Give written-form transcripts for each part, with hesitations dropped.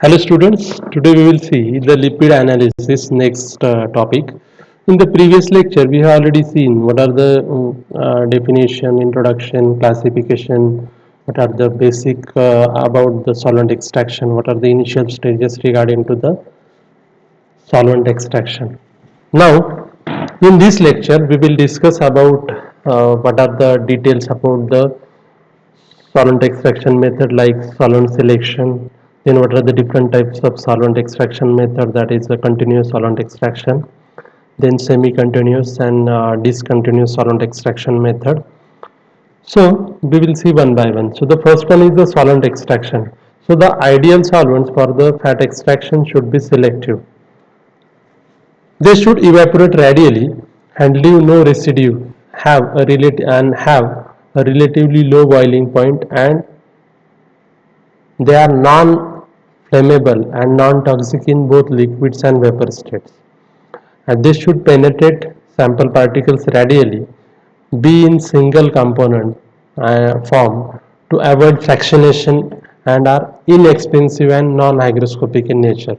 Hello students, today we will see the lipid analysis next topic. In the previous lecture we have already seen what are the definition, introduction, classification, what are the basic about the solvent extraction, what are the initial stages regarding to the solvent extraction. Now in this lecture we will discuss about what are the details about the solvent extraction method like solvent selection. Then what are the different types of solvent extraction method, that is the continuous solvent extraction, then semi-continuous and discontinuous solvent extraction method. So we will see one by one. So the first one is the solvent extraction. So the ideal solvents for the fat extraction should be selective. They should evaporate radially and leave no residue, have a relatively low boiling point, and they are non-flammable and non-toxic in both liquids and vapor states. And they should penetrate sample particles radially, be in single component form to avoid fractionation, and are inexpensive and non-hygroscopic in nature.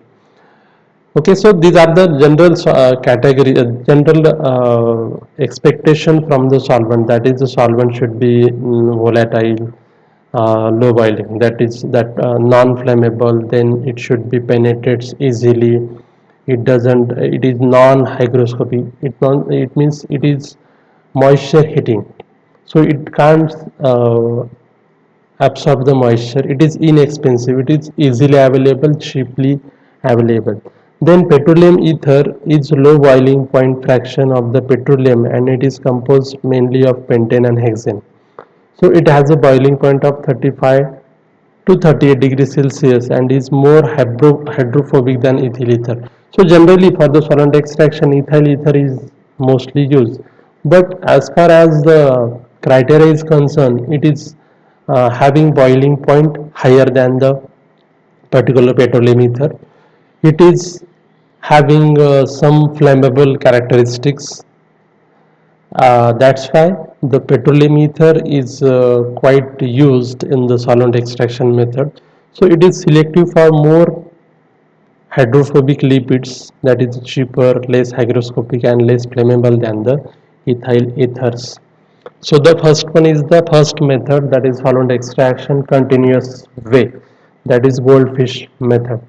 Okay, so these are the general category, general expectation from the solvent. That is, the solvent should be volatile, low boiling. That is that non-flammable. Then it should be penetrates easily. It doesn't. It is non-hygroscopic. It means it is moisture hitting. So it can't absorb the moisture. It is inexpensive. It is easily available, cheaply available. Then petroleum ether is low boiling point fraction of the petroleum, and it is composed mainly of pentane and hexane. So it has a boiling point of 35 to 38 degrees Celsius and is more hydrophobic than ethyl ether. So generally for the solvent extraction, ethyl ether is mostly used. But as far as the criteria is concerned, it is having boiling point higher than the particular petroleum ether. It is having some flammable characteristics. That's why the petroleum ether is quite used in the solvent extraction method. So it is selective for more hydrophobic lipids, that is cheaper, less hygroscopic and less flammable than the ethyl ethers. So the first one is the first method, that is solvent extraction continuous way, that is goldfish method.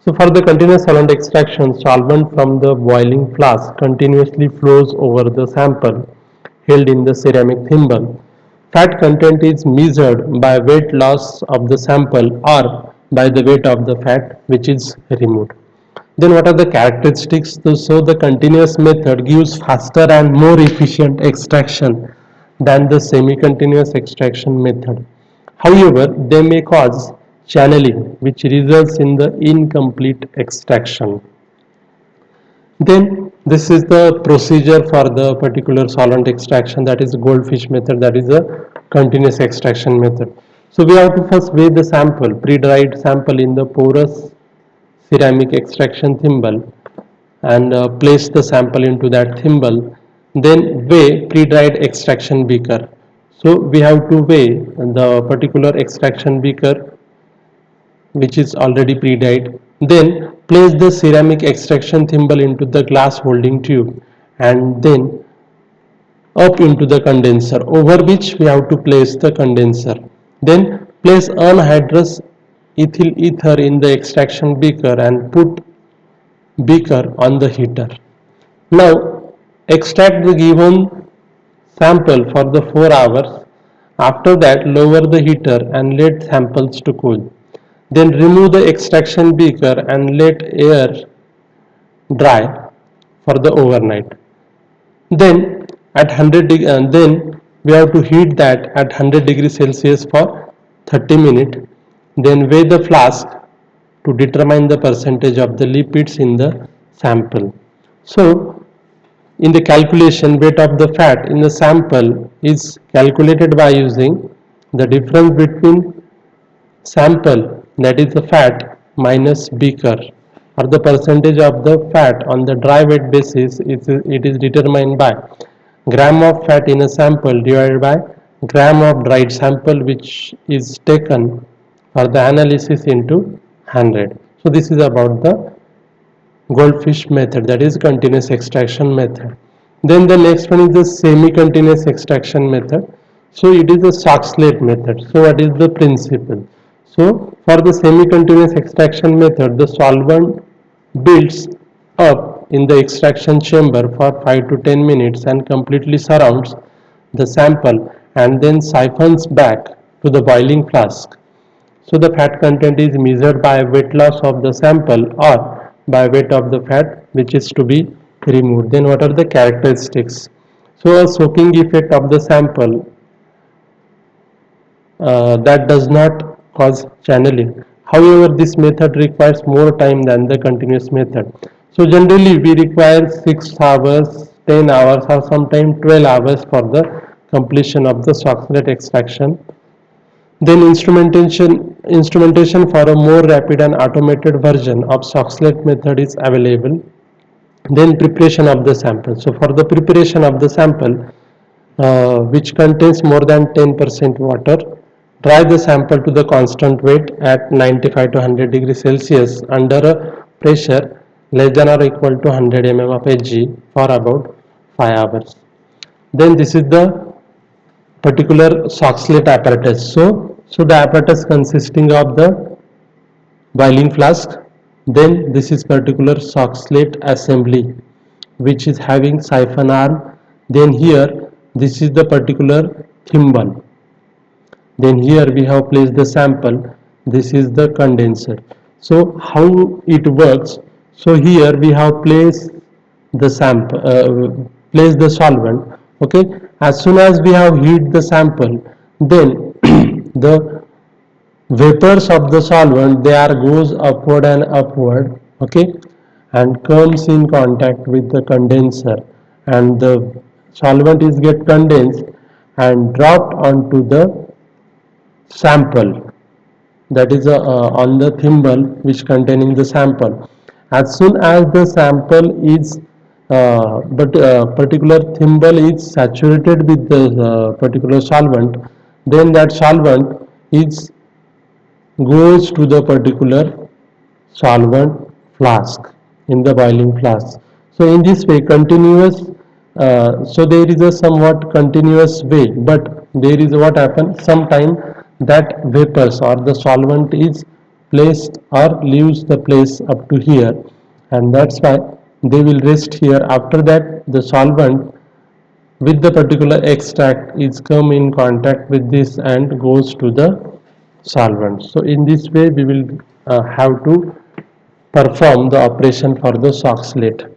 So for the continuous solvent extraction, solvent from the boiling flask continuously flows over the sample held in the ceramic thimble. Fat content is measured by weight loss of the sample or by the weight of the fat which is removed. Then what are the characteristics? So the continuous method gives faster and more efficient extraction than the semi-continuous extraction method. However, they may cause channeling, which results in the incomplete extraction. Then this is the procedure for the particular solvent extraction, that is goldfish method, that is a continuous extraction method. So we have to first weigh the sample, pre-dried sample in the porous ceramic extraction thimble, and place the sample into that thimble. Then weigh pre-dried extraction beaker. So we have to weigh the particular extraction beaker which is already pre-dried. Then place the ceramic extraction thimble into the glass holding tube and then up into the condenser, over which we have to place the condenser. Then place anhydrous ethyl ether in the extraction beaker and put beaker on the heater. Now extract the given sample for the 4 hours. After that, lower the heater and let samples to cool. Then remove the extraction beaker and let air dry for the overnight. Then at 100 then we have to heat that at 100 degrees Celsius for 30 minutes. Then weigh the flask to determine the percentage of the lipids in the sample. So in the calculation, weight of the fat in the sample is calculated by using the difference between sample, that is the fat, minus beaker, or the percentage of the fat on the dry weight basis. It is determined by gram of fat in a sample divided by gram of dried sample which is taken for the analysis into 100. So this is about the goldfish method, that is continuous extraction method. Then the next one is the semi-continuous extraction method. So it is a Soxhlet method. So what is the principle? So for the semi-continuous extraction method, the solvent builds up in the extraction chamber for 5 to 10 minutes and completely surrounds the sample and then siphons back to the boiling flask. So the fat content is measured by weight loss of the sample or by weight of the fat which is to be removed. Then what are the characteristics? So a soaking effect of the sample that does not cause channeling. However, this method requires more time than the continuous method. So generally we require 6 hours, 10 hours or sometimes 12 hours for the completion of the Soxhlet extraction. Then instrumentation for a more rapid and automated version of Soxhlet method is available. Then preparation of the sample. So for the preparation of the sample, which contains more than 10% water, dry the sample to the constant weight at 95 to 100 degrees Celsius under a pressure less than or equal to 100 mm of Hg for about 5 hours. Then this is the particular Soxhlet apparatus. So the apparatus consisting of the boiling flask. Then this is particular Soxhlet assembly which is having siphon arm. Then here this is the particular thimble. Then here we have placed the sample. This is the condenser. So how it works? So here we have placed the sample, place the solvent. Okay, as soon as we have heat the sample, then the vapors of the solvent, they are goes upward and upward, okay, and comes in contact with the condenser, and the solvent is get condensed and dropped onto the sample, that is on the thimble which containing the sample. As soon as the sample is particular thimble is saturated with the particular solvent, then that solvent is goes to the particular solvent flask in the boiling flask. So in this way continuous, so there is a somewhat continuous way, but there is what happens sometime that vapors or the solvent is placed or leaves the place up to here, and that's why they will rest here. After that the solvent with the particular extract is come in contact with this and goes to the solvent. So in this way we will have to perform the operation for the Soxhlet.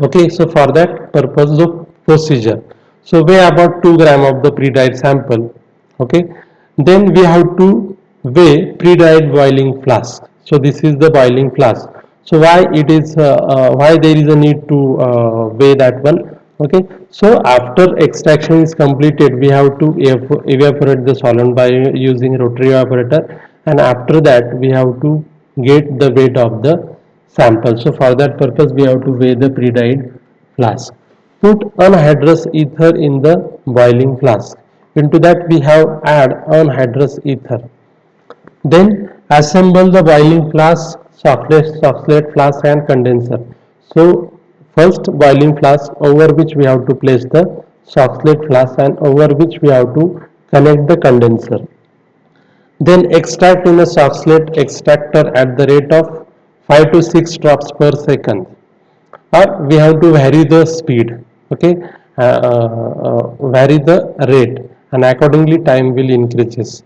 Okay, so for that purpose of procedure, so weigh about 2 gram of the pre-dried sample. Okay, then we have to weigh pre-dried boiling flask. So this is the boiling flask. So why it is why there is a need to weigh that one? Okay, so after extraction is completed, we have to evaporate the solvent by using rotary evaporator, and after that we have to get the weight of the sample. So for that purpose we have to weigh the pre-dried flask. Put anhydrous ether in the boiling flask. Into that we have add anhydrous ether. Then assemble the boiling flask, Soxhlet flask and condenser. So first boiling flask over which we have to place the Soxhlet flask and over which we have to connect the condenser. Then extract in a Soxhlet extractor at the rate of 5 to 6 drops per second, or we have to vary the speed. Okay, vary the rate, and accordingly time will increases.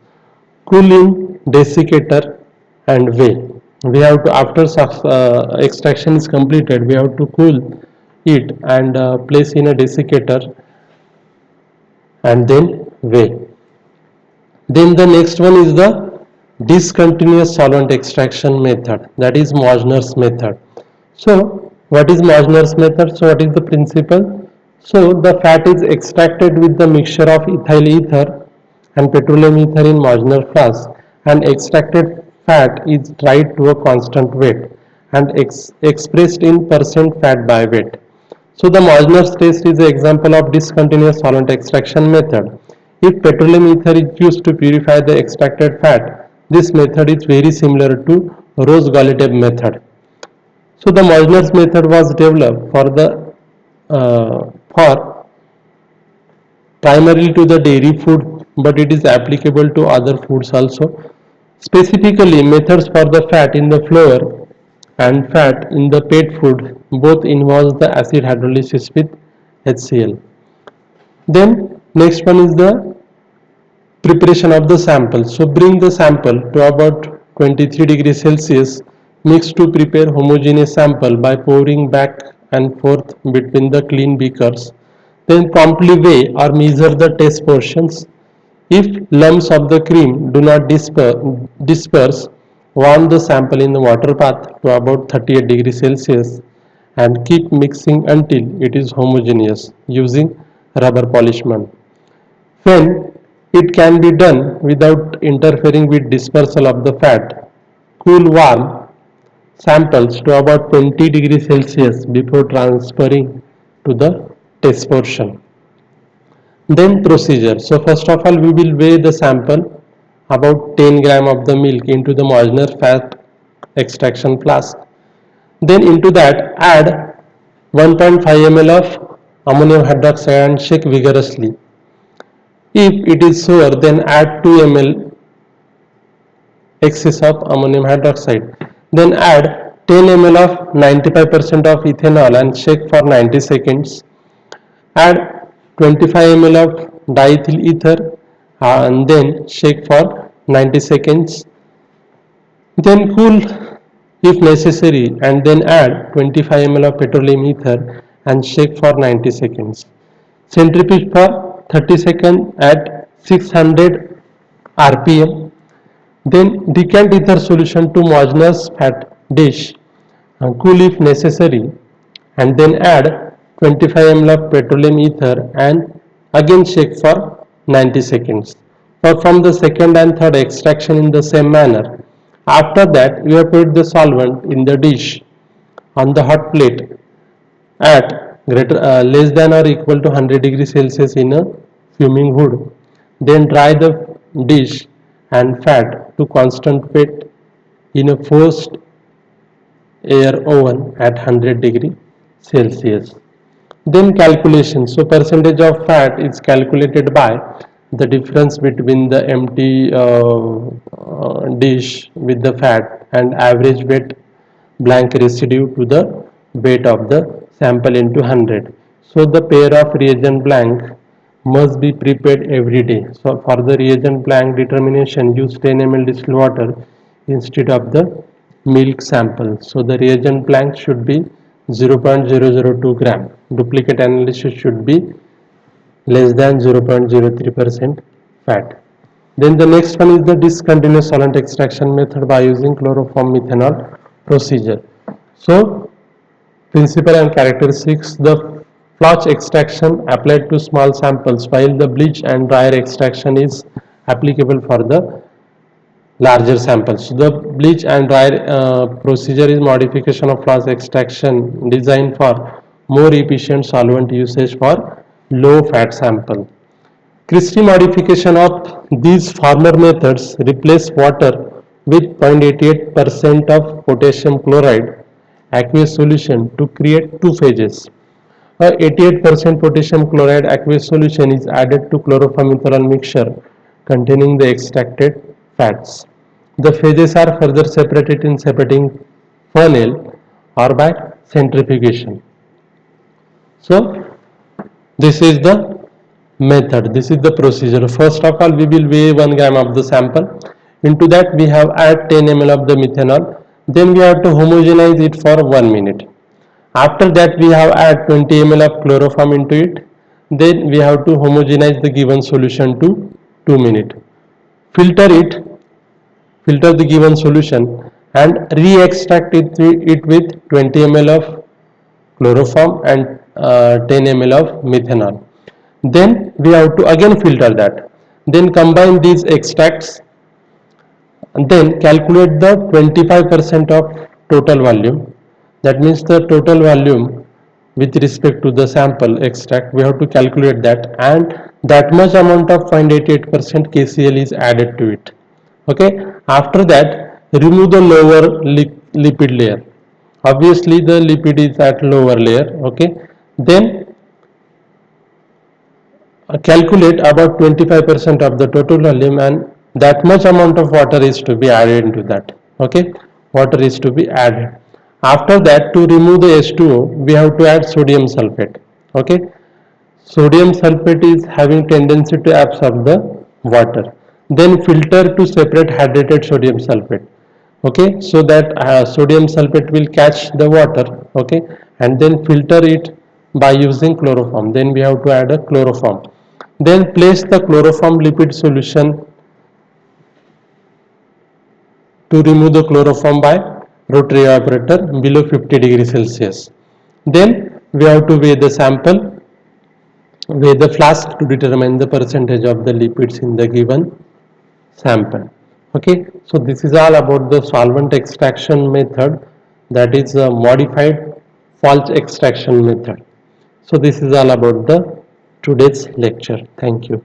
Cool in desiccator and weigh. We have to, after extraction is completed, we have to cool it and place in a desiccator and then weigh. Then the next one is the discontinuous solvent extraction method, that is Mosner's method. So what is Mosner's method? So what is the principle? So the fat is extracted with the mixture of ethyl ether and petroleum ether in Mosner flask, and extracted fat is dried to a constant weight and expressed in percent fat by weight. So the Mosner's test is an example of discontinuous solvent extraction method. If petroleum ether is used to purify the extracted fat, This method is very similar to Rose-Goletab method. So the Moisner's method was developed for primarily to the dairy food, but it is applicable to other foods also. Specifically, methods for the fat in the flour and fat in the pet food both involves the acid hydrolysis with HCl. Then next one is the preparation of the sample. So bring the sample to about 23 degrees Celsius, mix to prepare homogeneous sample by pouring back and forth between the clean beakers. Then promptly weigh or measure the test portions. If lumps of the cream do not disperse, warm the sample in the water bath to about 38 degrees Celsius and keep mixing until it is homogeneous using rubber polishment. When it can be done without interfering with dispersal of the fat, cool warm samples to about 20 degrees Celsius before transferring to the test portion. Then procedure. So first of all we will weigh the sample about 10 gram of the milk into the Moisner fat extraction flask. Then into that add 1.5 ml of ammonium hydroxide and shake vigorously. If it is sour, then add 2 ml excess of ammonium hydroxide. Then add 10 ml of 95% of ethanol and shake for 90 seconds. Add 25 ml of diethyl ether and then shake for 90 seconds. Then cool if necessary and then add 25 ml of petroleum ether and shake for 90 seconds. Centrifuge for 30 seconds at 600 rpm. Then decant ether solution to Moisner's fat dish, cool if necessary, and then add 25 ml of petroleum ether and again shake for 90 seconds. Perform the second and third extraction in the same manner. After that, evaporate the solvent in the dish on the hot plate at less than or equal to 100 degrees Celsius in a fuming hood. Then dry the dish and fat to constant wet in a forced air oven at 100 degree Celsius. Then calculation. So percentage of fat is calculated by the difference between the empty dish with the fat and average wet blank residue to the weight of the sample into 100. So the pair of reagent blank must be prepared every day. So for the reagent blank determination, use 10 ml distilled water instead of the milk sample. So the reagent blank should be 0.002 gram. Duplicate analysis should be less than 0.03% fat. Then the next one is the discontinuous solvent extraction method by using chloroform methanol procedure. So principle and characteristics: the flash extraction applied to small samples, while the bleach and dryer extraction is applicable for the larger samples. So the bleach and dryer procedure is modification of flash extraction designed for more efficient solvent usage for low fat sample. Christie modification of these former methods replace water with 0.88% of potassium chloride aqueous solution to create two phases. A 88% potassium chloride aqueous solution is added to chloroform mixture containing the extracted fats. The phases are further separated in separating funnel or by centrifugation. So this is the method, this is the procedure. First of all we will weigh 1 gram of the sample. Into that we have add 10 ml of the methanol. Then we have to homogenize it for 1 minute. After that we have add 20 ml of chloroform into it. Then we have to homogenize the given solution to 2 minutes. Filter the given solution and re-extract it with 20 ml of chloroform and 10 ml of methanol. Then we have to again filter that. Then combine these extracts and then calculate the 25% of total volume. That means the total volume with respect to the sample extract, we have to calculate that, and that much amount of 0.88% KCl is added to it. Okay, after that remove the lower lipid layer. Obviously the lipid is at lower layer. Okay, then calculate about 25% of the total volume, and that much amount of water is to be added into that. Okay, water is to be added. After that, to remove the H2O, we have to add sodium sulfate. Okay, sodium sulfate is having tendency to absorb the water. Then filter to separate hydrated sodium sulfate. Okay, so that sodium sulfate will catch the water. Okay, and then filter it by using chloroform. Then we have to add a chloroform. Then place the chloroform lipid solution to remove the chloroform by rotary evaporator below 50 degrees Celsius. Then we have to weigh the sample, weigh the flask to determine the percentage of the lipids in the given sample. Okay, so this is all about the solvent extraction method, that is a modified false extraction method. So this is all about the today's lecture. Thank you.